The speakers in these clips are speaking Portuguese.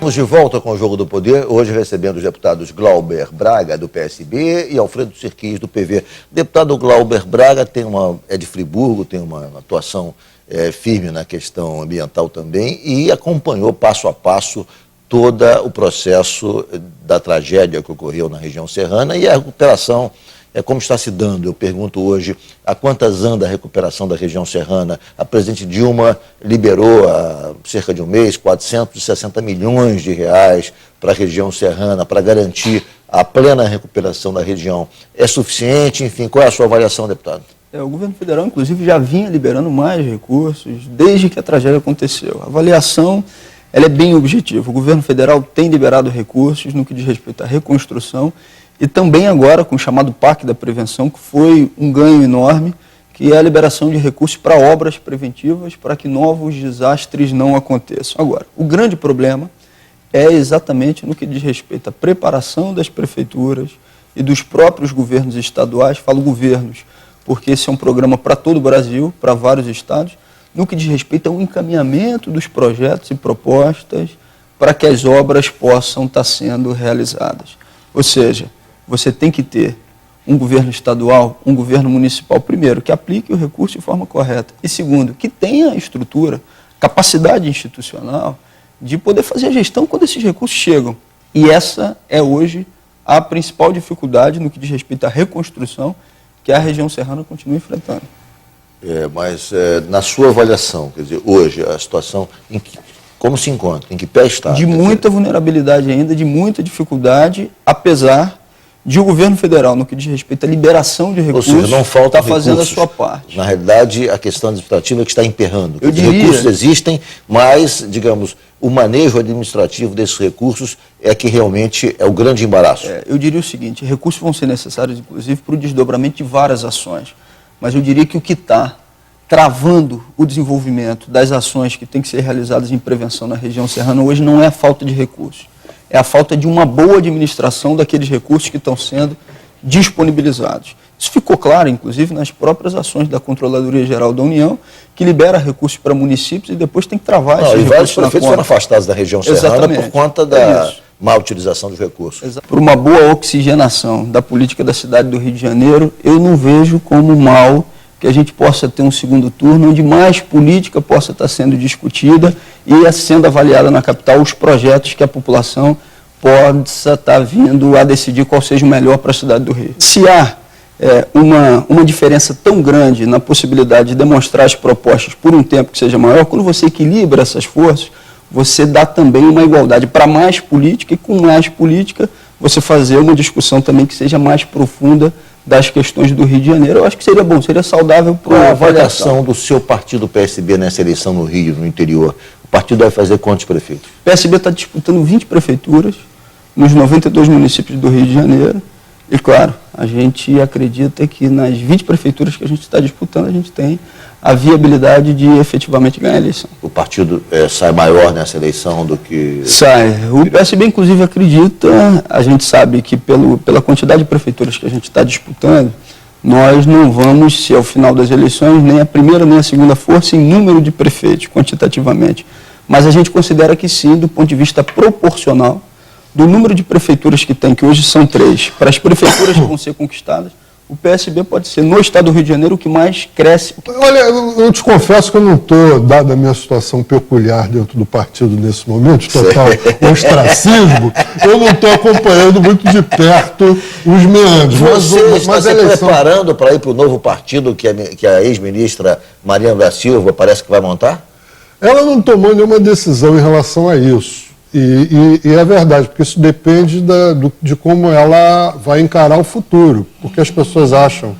Estamos de volta com o Jogo do Poder, hoje recebendo os deputados Glauber Braga, do PSB, e Alfredo Sirquis, do PV. O deputado Glauber Braga é de Friburgo, tem uma atuação firme na questão ambiental também, e acompanhou passo a passo todo o processo da tragédia que ocorreu na região serrana e a recuperação. Como está se dando? Eu pergunto hoje, há quantas anda a recuperação da região serrana? A presidente Dilma liberou há cerca de um mês 460 milhões de reais para a região serrana, para garantir a plena recuperação da região. É suficiente? Enfim, qual é a sua avaliação, deputado? O governo federal, inclusive, já vinha liberando mais recursos desde que a tragédia aconteceu. A avaliação ela é bem objetiva. O governo federal tem liberado recursos no que diz respeito à reconstrução, e também agora com o chamado PAC da Prevenção, que foi um ganho enorme, que é a liberação de recursos para obras preventivas, para que novos desastres não aconteçam. Agora, o grande problema é exatamente no que diz respeito à preparação das prefeituras e dos próprios governos estaduais, falo governos, porque esse é um programa para todo o Brasil, para vários estados, no que diz respeito ao encaminhamento dos projetos e propostas para que as obras possam estar sendo realizadas. Ou seja, você tem que ter um governo estadual, um governo municipal, primeiro, que aplique o recurso de forma correta, e segundo, que tenha estrutura, capacidade institucional de poder fazer a gestão quando esses recursos chegam. E essa é hoje a principal dificuldade no que diz respeito à reconstrução que a região serrana continua enfrentando. Mas na sua avaliação, quer dizer, hoje a situação, como se encontra? Em que pé está? De muita vulnerabilidade ainda, de muita dificuldade, apesar de o governo federal, no que diz respeito à liberação de recursos, ou seja, não falta está fazendo a sua parte. Na realidade, a questão administrativa é que está emperrando. Os recursos existem, mas, digamos, o manejo administrativo desses recursos é que realmente é o grande embaraço. Eu diria o seguinte, recursos vão ser necessários, inclusive, para o desdobramento de várias ações. Mas eu diria que o que está travando o desenvolvimento das ações que têm que ser realizadas em prevenção na região serrana hoje não é a falta de recursos. É a falta de uma boa administração daqueles recursos que estão sendo disponibilizados. Isso ficou claro, inclusive, nas próprias ações da Controladoria Geral da União, que libera recursos para municípios e depois tem que travar esses recursos. E vários prefeitos foram afastados da região serrana por conta da má utilização dos recursos. Por uma boa oxigenação da política da cidade do Rio de Janeiro, eu não vejo como mal que a gente possa ter um segundo turno onde mais política possa estar sendo discutida e sendo avaliada na capital os projetos que a população possa estar vindo a decidir qual seja o melhor para a cidade do Rio. Se há uma diferença tão grande na possibilidade de demonstrar as propostas por um tempo que seja maior, quando você equilibra essas forças, você dá também uma igualdade para mais política e com mais política você fazer uma discussão também que seja mais profunda das questões do Rio de Janeiro. Eu acho que seria bom, seria saudável para a avaliação do seu partido PSB nessa eleição no Rio, no interior. O partido vai fazer quantos prefeitos? O PSB está disputando 20 prefeituras nos 92 municípios do Rio de Janeiro. E, claro, a gente acredita que nas 20 prefeituras que a gente está disputando, a gente tem a viabilidade de efetivamente ganhar a eleição. O partido sai maior nessa eleição do que... Sai. O PSB, inclusive, acredita, a gente sabe que pela quantidade de prefeituras que a gente está disputando, nós não vamos ser, ao final das eleições, nem a primeira nem a segunda força em número de prefeitos, quantitativamente. Mas a gente considera que sim, do ponto de vista proporcional, do número de prefeituras que tem, que hoje são 3, para as prefeituras que vão ser conquistadas, o PSB pode ser, no estado do Rio de Janeiro, o que mais cresce. Olha, eu te confesso que eu não estou, dada a minha situação peculiar dentro do partido nesse momento, total ostracismo, eu não estou acompanhando muito de perto os meandros. Você está se preparando para ir para o novo partido que a ex-ministra Mariana da Silva parece que vai montar? Ela não tomou nenhuma decisão em relação a isso. E é verdade, porque isso depende de como ela vai encarar o futuro, porque as pessoas acham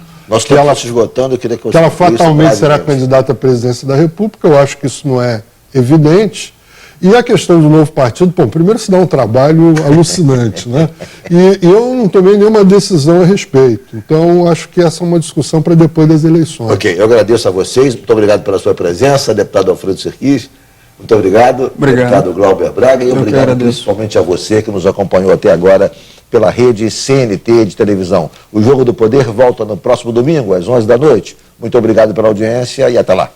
que ela se esgotando, eu queria que ela fatalmente será candidata à presidência da República. Eu acho que isso não é evidente. E a questão do novo partido, primeiro se dá um trabalho alucinante, né? E eu não tomei nenhuma decisão a respeito. Então, acho que essa é uma discussão para depois das eleições. Ok, eu agradeço a vocês, muito obrigado pela sua presença, deputado Alfredo Sirquis. Muito obrigado, deputado Glauber Braga, e obrigado principalmente a você que nos acompanhou até agora pela rede CNT de televisão. O Jogo do Poder volta no próximo domingo, às 11 da noite. Muito obrigado pela audiência e até lá.